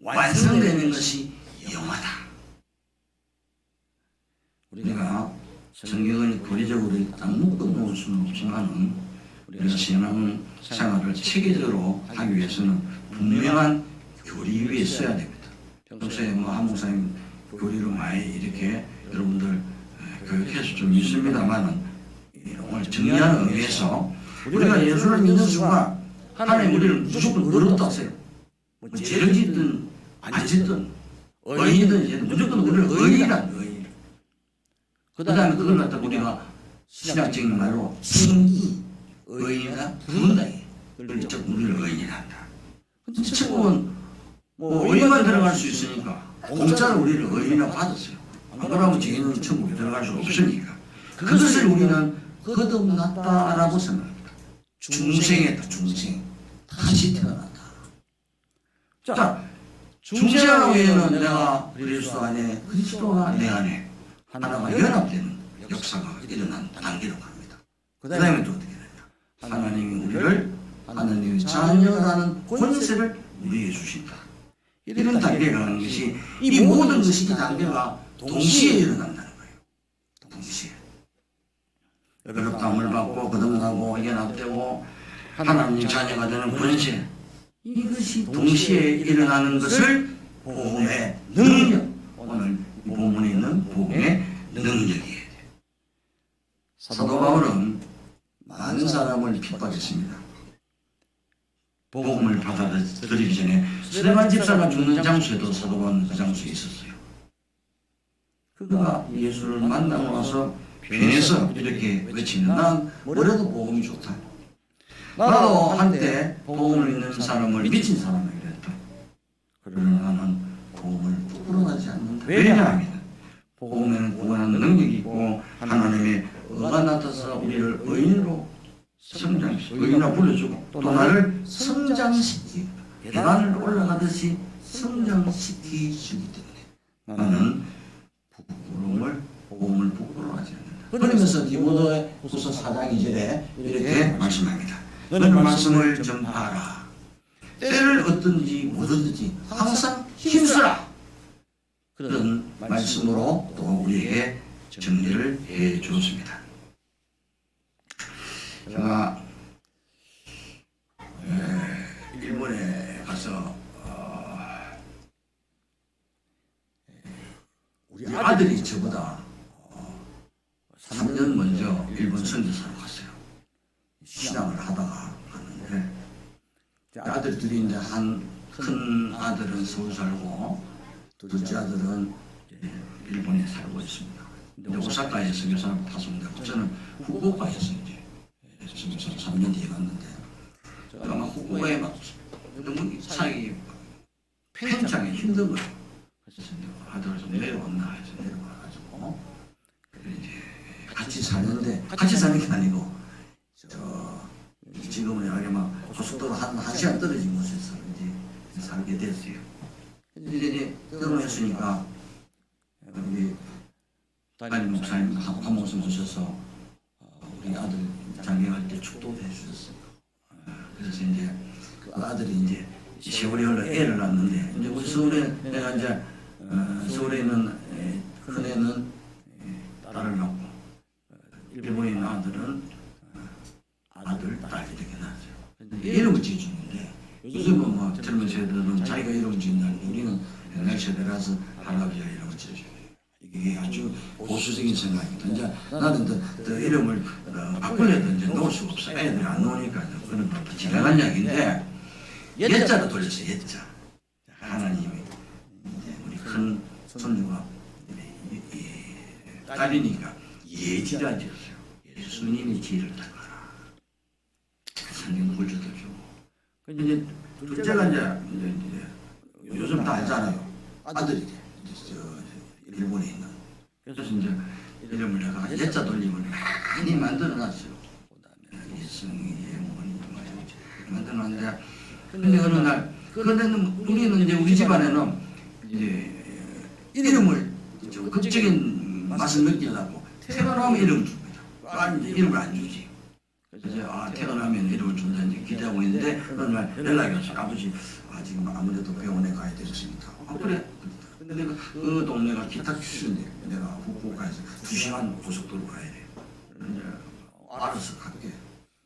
완성되는 것이 영화다. 우리가 성경을 교리적으로 일단 묶어놓을 수는 없지만 우리가 신앙 생활을 체계적으로 하기 위해서는 분명한 교리 위에 써야 됩니다. 평소에 한 목사님 교리를 많이 이렇게 여러분들 교육해서 좀 있습니다만 오늘 정리하는 의미에서 우리가 예수를 믿는 순간 하나님 우리를 무조건 의롭다 하세요. 죄를 짓든 안 짓든 의인이든 무조건 우리를 의인이란 의인. 그 다음에 그걸 갖다 우리가 신학적인 말로 신이 의인이다 부른다. 그걸 우리를 의인이란다. 근데 천국은 의인만 들어갈 수 있으니까 공짜로 우리를 의인이라고 받았어요. 안 그러면 죄인은 천국에 들어갈 수 없으니까 그것을 우리는 거듭났다라고 생각합니다. 중생했다. 중생 다시 태어났다. 자, 중생하고 외에는 내가 그리스도 안에 그리스도가 내 안에 하나가 연합되는 역사가 일어난 단계로 갑니다. 그 다음에 또 어떻게 되냐? 하나님이 우리를 하나님의 자녀라는 권세를 우리에게 주신다. 이런 단계가 가는 것이 이 모든 것이 이 단계가 동시에 일어난다는 거예요. 동시에. 어렵다함을 받고 거듭나고 연합되고 하나님 자녀가 되는 권세 이것이 동시에 일어나는 것을 복음의 능력 오늘 이 본문에 있는 복음의 능력이에요. 사도 바울은 많은 사람을 핍박했습니다. 복음을 받아들이기 전에 스데반 집사가 죽는 장소에도 사도 바울은 그 장소에 있었어요. 그가 예수를 만나고 나서 변해서 이렇게 외치는 난 뭐래도 복음이 좋다. 나도 한때 복음을 믿는 사람을 미친 사람에게 했다. 그러나 나는 복음을 부끄러워하지 않는다. 왜냐하면 복음에는 구원하는 능력이 있고 하나님의 의가 나타나서 우리를 의인으로 성장시키고 의인으로 불러주고 또 나를 성장시키고 계단을 올라가듯이 성장시키시기 때문에 나는 복음을 부끄러워하지 않는다. 그러면서 디모데후서 4장 2절에 이렇게 말씀합니다. 너는 말씀을 전파하라. 때를 얻든지 못 얻든지 항상 힘쓰라. 그런 말씀으로 또 우리에게 정리를 해 주었습니다. 제가 일본에 가서 우리 아들이 저보다 3년 먼저 일본 선교사로 갔어요. 신앙을 하다가 갔는데 아들 둘이 이제 큰 아들은 서울 살고 둘째 아들은 일본에 살고 있습니다. 근데 오사카에 선교사를 타서인데 저는 후쿠오카에서 이제 선교사 3년 뒤에 갔는데 제가 막 후쿠오카에 막 너무 살기 팽창이 힘든 거예요. 그래서 아들을 좀 내려왔나 해서 내려와가지고 이제 같이 사는데 같이 사는 게 아니고 지금은 여기 막 고속도로 한 시간 떨어진 곳에서 이제 살게 됐어요. 이제 결혼했으니까 우리 담임 목사님 한 말씀 주셔서 우리 아들 장례할 때 축도도 해주셨어요. 그래서 이제 그 아들이 이제 세월이 흘러 애를 낳는데 이제 우리 서울에 내가 이제 서울에 있는 큰 애는 딸을 낳고 일본에 있는 아들은 아들, 딸 이렇게 낳았어요. 이름을 지어주는데 요즘은 뭐 젊은 세대들은 자기가 이름 지은다는데 우리는 옛날 세대라서 할아버지가 이름을 지어줘요. 이게 아주 보수적인 생각이거든. 이제 나는 더 이름을 바꾸려도 이제 놓을 수가 없어. 애들이 안 놓으니까 그런 지나간 이야기인데 예자로 돌렸어요. 예자. 하나님이 이제 우리 큰 손주가 딸이니까 예지라 지었어요. 예수님이 지를 닦아라. 성경 물주도 주고. 이제 둘째가 이제 요즘 다 알잖아요. 아들이 일본에 있는. 그래서 이제 이름을 내가 예자 돌림을 많이 만들어놨어요. 그다음에 예승이 예문이 만들어놨는데 근데 어느 날 그런데는 우리는 이제 우리 집안에는 이제 이름을 좀 극적인 맛을 느끼려고 태어나면 이름을 줍니다. 아니 이름을 안 주지. 그래서 이제 태어나면 이름을 준다 이제 기대하고 있는데 어느 날 연락이 왔어요. 아버지 지금 아무래도 병원에 가야 되겠습니다. 그래. 근데 내가 그 동네가 기타 출신인데 내가 후쿠오카에서 2시간 고속도로 가야 돼. 이제 알아서 갈게.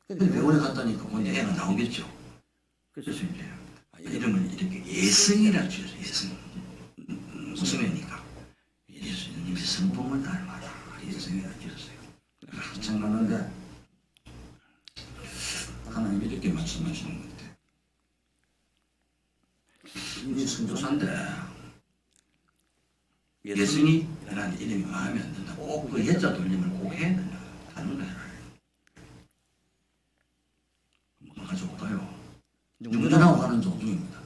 근데 병원에 갔다니까 근데 애가 나오겠죠. 그래서 이제 이름을 이렇게 예승이라 지었어요. 예승. 무슨 애니까 예수님의 성품을 닮아라. 예승이라 지었어요. 한참 가는데 하나님 이렇게 말씀하시는 것 같아요. 이 선교사인데 예승이라는 이름이 마음에 안 든다. 꼭 그 예자 돌림을 꼭 해야 된다. 다른 거 해라. 뭐가 좋을까요? 운전하고 가는 도중입니다.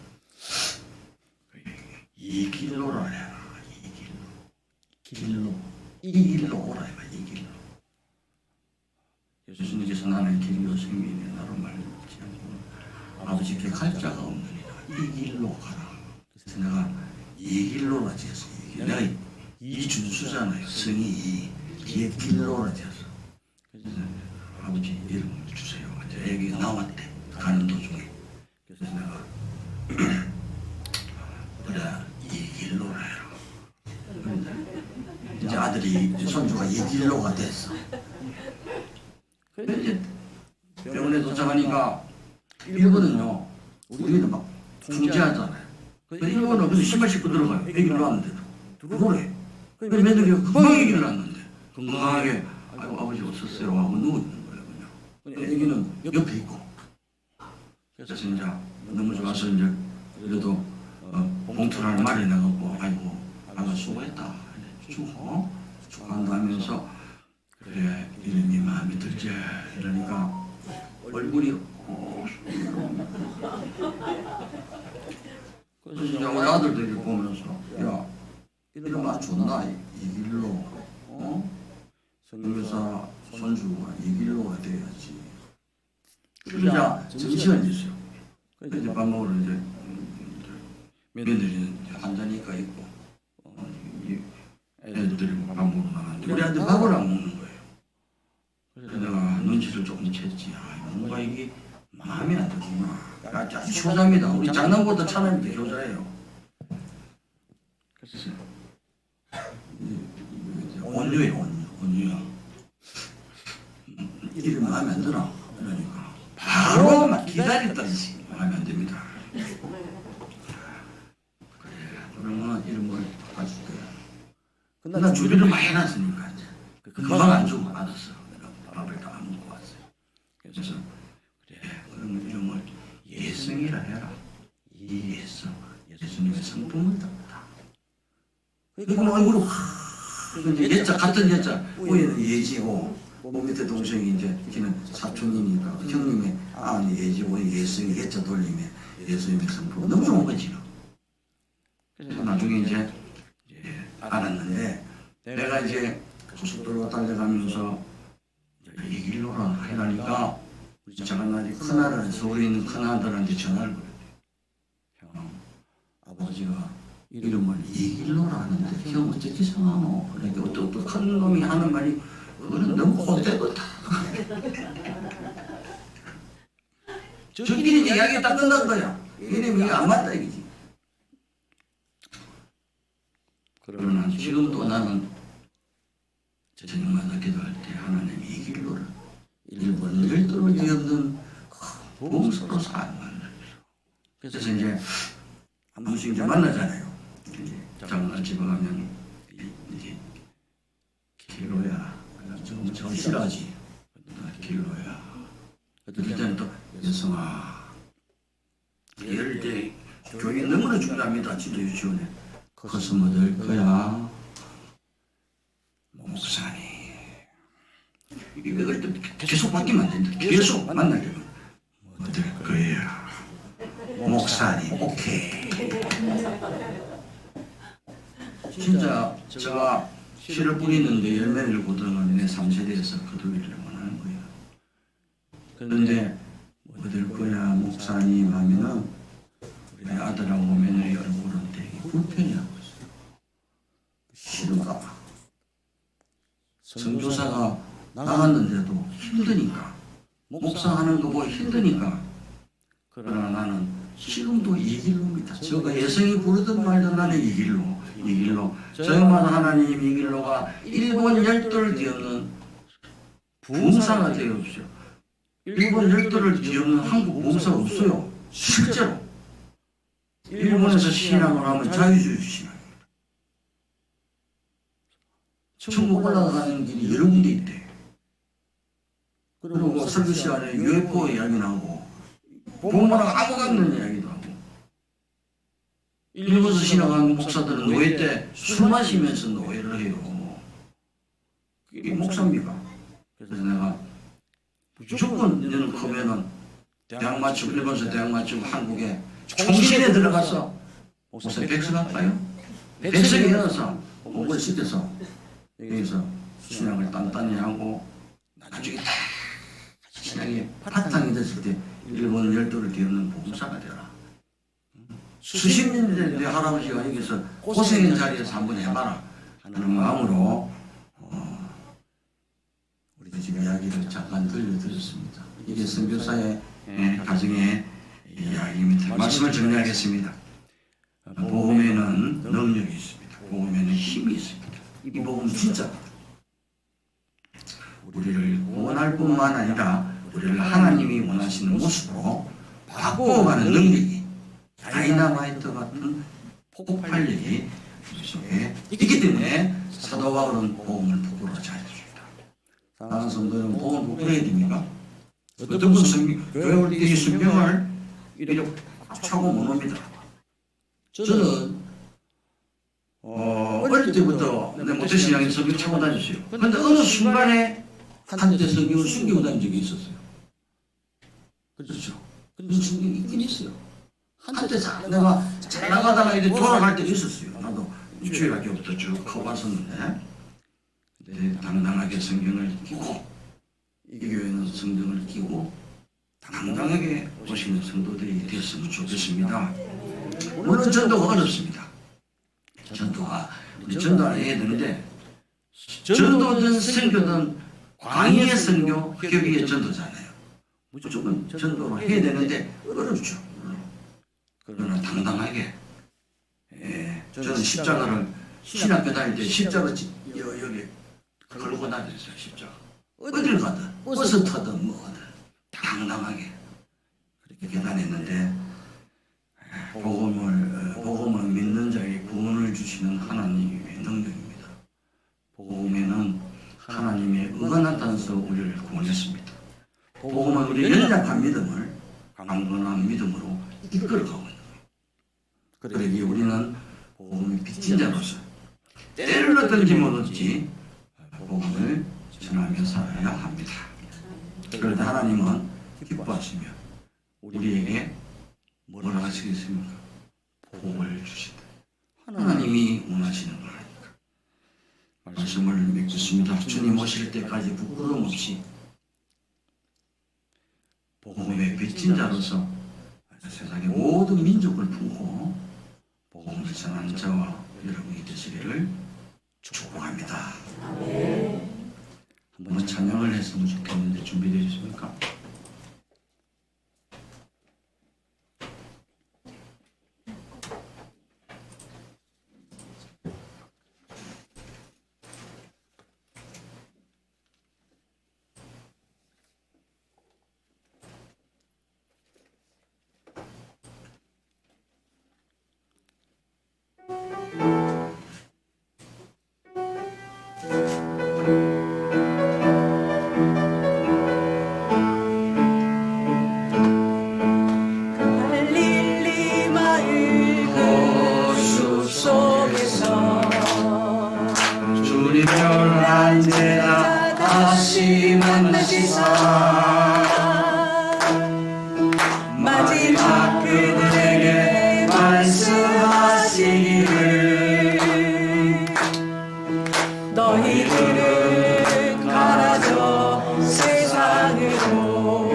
이 길로라 해라. 이 길로 오라 해봐. 이 길로. 예수님께서 나는 길로 생명이네 나로 말했지 않고 아버지께 갈 자가 없느니라. 이 길로 가라. 그래서 내가 이 길로라 지었어. 내가 이준수잖아요. 성이 이 뒤에 길로라 지었어. 그래서 아버지 이름 주세요. 이제 애기가 나왔대. 가는 도중에. 그래서 내가 그래 이 길로라 해라. 이제 아들이 손주가 이 길로가 됐어. 근데 이제 병원에 도착하니까 일본은요 우리는 막 중재하잖아요. 일본은 근데 신발 신고 들어가요. 애기를 낳았는데도 들어오래. 그래서 며느리가 금방 애기를 낳았는데 건강하게 아이고 아버지 없었어요 하고 누워있는 거예요. 그냥 애기는 옆에 있고. 그래서 이제 너무 좋아서 이제 그래도 봉투를 하나 마련해갖고 아이고 아가 수고했다 축하한다 하면서 그래 이름이 마음에 들지 이러니까 얼굴이 그래서 이제 우리 아들들이 보면서 야 이름 맞췄나 이 길로 선교사 손주가 이 길로가 돼야지. 그러자 정시간이 있어요. 그래서 이제 밥 먹으러 이제 며느리는 한자니까 있고 애들이 밥 먹으러 나가는데 우리한테 밥을 안 먹는 거예요. 그래서 내가 눈치를 조금 챘지. 뭔가 이게 마음에 안 들구나. 아주 효자입니다. 우리 장남보다 차남이 효자예요. 그래서 온유예요. 온유야. 이름 마음에 안 들어. 그러니까 바로 막 기다리듯이 마음에 안 듭니다. 그래 그러면 이름을 바꿔줄게. 난 준비를 많이 해놨으니까 이제 금방 안 주고 받았어. 밥을 다 안 먹고 왔어요. 그래서 그래 그러면 이름을 예승이라 해라. 예승 예수님의 성품을 담다. 그러니까 얼굴이 확 이제 예자 같은 예자 위에는 예지고 밑에 동생이 이제 걔는 사촌이니까 형님의 예지고 예승이 예자 돌림에 예수님의 성품 너무 좋은 거지. 그래서 나중에 이제 알았는데 내가 이제 고속도로 달려가면서 이 길로라 해라니까 우리 작은아들이 큰아들은 서울에 있는 큰아들한테 전화를 걸었대. 형 아버지가 이름을 이 길로라 하는데 형 어떻게 생각하노? 그러니까 어떤 큰 놈이 하는 말이 그거는 너무 헛되거다. 저끼리 이야기가 딱 끝난 거야. 이게 안 맞다 이거지. 그러나 지금도 나는 저녁마다 기도할 때 하나님 이 길로를 일본 열도를 뒤엎는 봉사로 살만. 그래서 이제 한 번씩 이제 만나잖아요. 이제 장날 집에 가면 이제 길로야. 좀 절실하지. 길로야. 그때는 또 여성아 이럴 때 교육이 너무나 중요합니다. 진짜 유치원에 커서 뭐 될 거야 목사님 이걸 또 계속 바뀌면 안 된다. 계속 만나려면 뭐 될 거야 목사님 오케이. 진짜 제가 씨를 뿌리는데 열매를 보더니 내 3세대에서 거두기를 원하는 거예요. 그런데 뭐 될 거야 목사님 하면은 우리 아들하고 며느리 얼굴은 되게 불편해하고 있어요. 싫은가 봐. 선교사가 나갔는데도 힘드니까 목사하는 거 보고 힘드니까. 그러나 나는 지금도 이 길로입니다. 저가 예성이 부르든 말든 나는 이 길로 정말 하나님 이 길로가 일본 열도를 뒤엎는 부흥사가 되어주십시오. 일본 열도를 뒤엎는 한국 부흥사가 없어요. 실제로 일본에서 신앙을 하면 자유주의 신앙입니다. 천국 올라가는 길이 여러 군데 있대. 그리고 설교 시간에 UFO 이야기 나오고 본문하고 아무 관계없는 이야기도 하고. 일본에서 신앙하는 목사들은 노예 때 술 마시면서 노예를 해요. 이게 목사입니까? 그래서 내가 무조건 너는 크면은 대학 마치고 일본에서 대학 마치고 한국에 총신에 들어가서 목사 백석할까요? 백석이 일어나서 목을 시켜서 여기서 신앙을 단단히 하고 나중에 다 신앙이 바탕이 됐을 때 일본 열도를 뒤엎는 봉사가 되라. 수십 년 전에 내 할아버지가 여기서 고생의 자리에서 한번 해봐라 하는 마음으로 우리 집 이야기를 잠깐 들려드렸습니다. 이게 선교사의 가정의 이야기입니다. 말씀을 정리하겠습니다. 복음에는 능력이 있습니다. 복음에는 힘이 있습니다. 이 복음 진짜 우리를 구원할 뿐만 아니라 우리를 하나님이 원하시는 모습으로 바꿔가는 능력이 다이나마이트 같은 폭발력이 우리 속에 있기 때문에 사도 바울은 복음을 부끄러워 잘해줍니다. 사랑하는 성도는 복음을 부끄러워야 됩니까? 어떤 분은 교회 올 때 이 성경을 이렇게 차고 못 옵니다. 저는 어릴 때부터 내 모태신앙에 성경 차고 다녔어요. 그런데 어느 순간에 한때 성경을 숨기고 다닌 적이 있었어요. 그렇죠. 근데 성경이 있긴 있어요. 한때 내가 잘 나가다가 이제 돌아갈 때도 있었어요. 나도 주일학교부터 쭉 커봤었는데 근데 당당하게 성경을 끼고 이 교회는 성경을 끼고 당당하게 오시는 성도들이 됐으면 좋겠습니다. 물론 전도가 어렵습니다. 전도가 우리 전도를 해야 되는데 전도든 선교든 광야의 선교, 격의의 전도잖아요. 무조건 전도를 해야 되는데 어렵죠. 그러나 당당하게 저는 십자가를 신학교 다닐 때 십자가 여기 걸고 다녔어요. 십자가 어딜 가든 버스 타든 뭐든 당당하게 그렇게 다녔는데 복음을 믿는 자에게 구원을 주시는 하나님의 능력입니다. 복음에는 하나님의 의가 나타나서 우리를 구원했습니다. 복음은 우리의 연약한 믿음을 강건한 믿음으로 이끌어가고 있는 거예요. 그러기 우리는 복음의 빚진 자로서 때를 얻든지 못 얻지 복음을 전하며 살아야 합니다. 그럴 때 하나님은 기뻐하시며 우리에게 뭐라 하시겠습니까? 복을 주신다. 하나님이 원하시는 거라니까. 말씀을 맺겠습니다. 주님 오실 때까지 부끄러움 없이 복음의 빚진 자로서 세상의 모든 민족을 품고 복음을 전하는 자와 여러분이 되시기를 축복합니다. 한번 찬양을 했으면 좋겠는데 준비되어 있습니까? 그들에게 말씀하시기를 너희들은 가라져 세상으로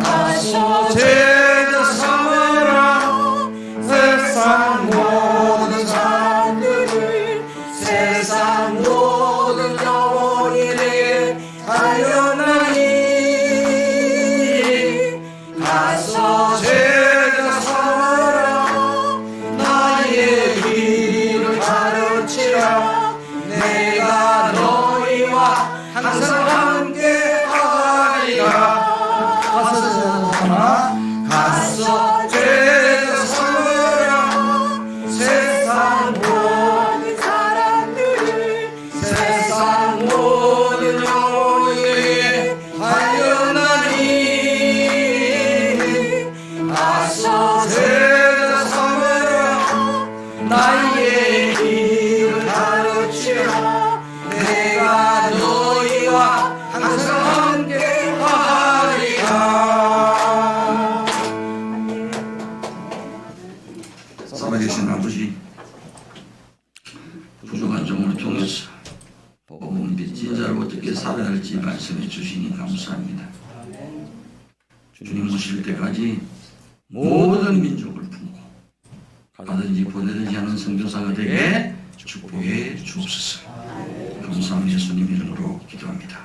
가서 제자 삼으라 세상 모든 사람들을 세상 모든 영혼이래 하려나니 가서 제자 삼으라 나의 길을 가르치라 내가 너희와 항상 함께하리라 가서 제자 삼으라 세상 모든 사람들을 세상 모든 영혼에게 하려나니 가서 제자 삼으라 나의 길을 가르치라 내가 너희와 항상 함께하리라. 살아계신 아버지, 부족한 종을 통해서 복음 빚진 자를 어떻게 살아야 할지 말씀해 주시니 감사합니다. 주님 오실 때까지 모든 민족을 품고 가든지 보내든지 하는 선교사가 되게 축복해 주옵소서. 감사합니다. 예수님 이름으로 기도합니다.